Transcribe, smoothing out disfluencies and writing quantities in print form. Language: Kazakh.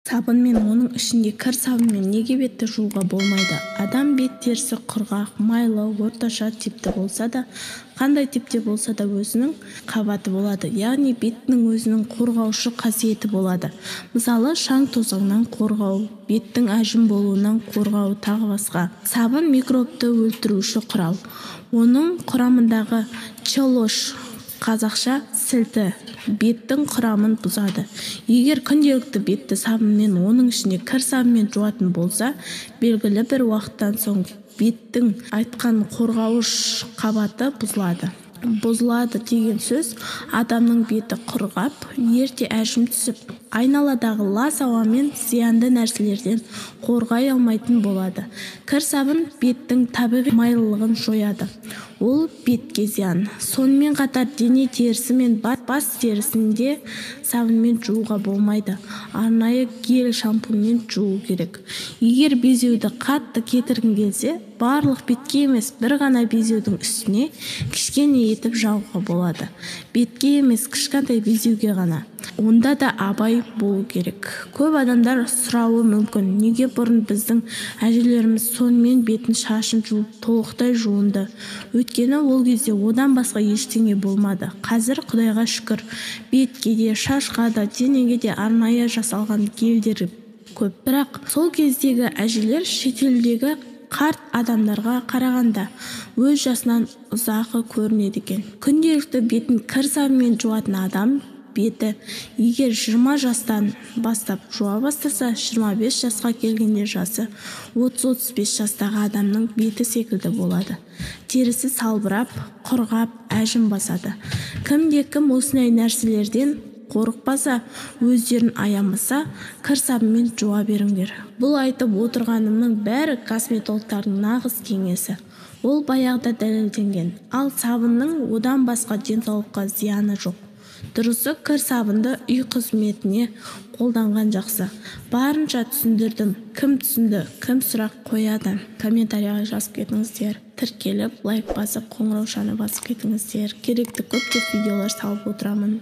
Сабын мен оның ішінде кір сабынмен неге бетті жууға болмайды? Адам бет терісі құрғақ, майлы, орташа типті болса да, қандай типте болса да өзінің қабаты болады. Яғни беттің өзінің қорғаушы қасиеті болады. Мысалы, шаң тозаңнан қорғау, беттің әжім болуынан қорғау, тағы басқа. Сабын микробты өлтіруші құрал. Оның құрамындағы челош, қазақша сілті, беттің құрамын бұзады. Егер күнделікті бетті сабынмен, оның ішінде кір сабынмен жуатын болса, белгілі бір уақыттан соң беттің айтқан қорғауыш қабаты бұзылады. Бұзылады деген сөз, адамның беті құрғап, ерте әжім түсіп, айналадағы лас ауамен зиянды нәрселерден қорғай алмайтын болады. Кір сабын беттің табиғи майлылығын жояды. Ол бетке зиян. Сонымен қатар дене терісі мен бас терісінде сабынмен жууға болмайды. Арнайы гель шампуньмен жуу керек. Егер безеуді қатты кетіргің келсе, барлық бетке емес, бір ғана безеудің үстіне кішкене етіп жағуға болады. Бетке емес, кішкентай безеуге ғана. Онда да абай болу керек. Көп адамдар сұрауы мүмкін, неге бұрын біздің әжелеріміз сонымен бетін шашын жуып толықтай жуынды? Өйткені ол кезде одан басқа ештеңе болмады. Қазір Құдайға шүкір, бетке де, шашқа да, денеге де арнайы жасалған гельдер көп. Бірақ сол кездегі әжелер шетелдегі қарт адамдарға қарағанда өз жасынан ұзақы көрінеді екен. Күнделікті бетін кір сабынмен жуатын адам беті егер 20 жастан бастап жуа бастаса, 25 жасқа келгенде жасы 30-35 жастағы адамның беті секілді болады. Терісі салбырап, құрғап, әжім басады. Кім-кім осындай нәрселерден қорықпаса, өздерін аямаса, кір сабынмен жуа беріңдер. Бұл айтып отырғанымның бәрі косметологтардың нағыз кеңесі. Ол баяғыда дәлелденген. Ал сабынның одан басқа денсаулыққа зияны жоқ. Дұрысы, кір сабынды үй қызметіне қолданған жақсы. Барынша түсіндірдім. Кім түсінді, кім сұрақ қояды? Комментарияға жазып кетіңіздер. Тіркеліп, лайк басып, қоңыраушаны басып кетіңіздер. Керекті көптеп видеолар салып отырамын.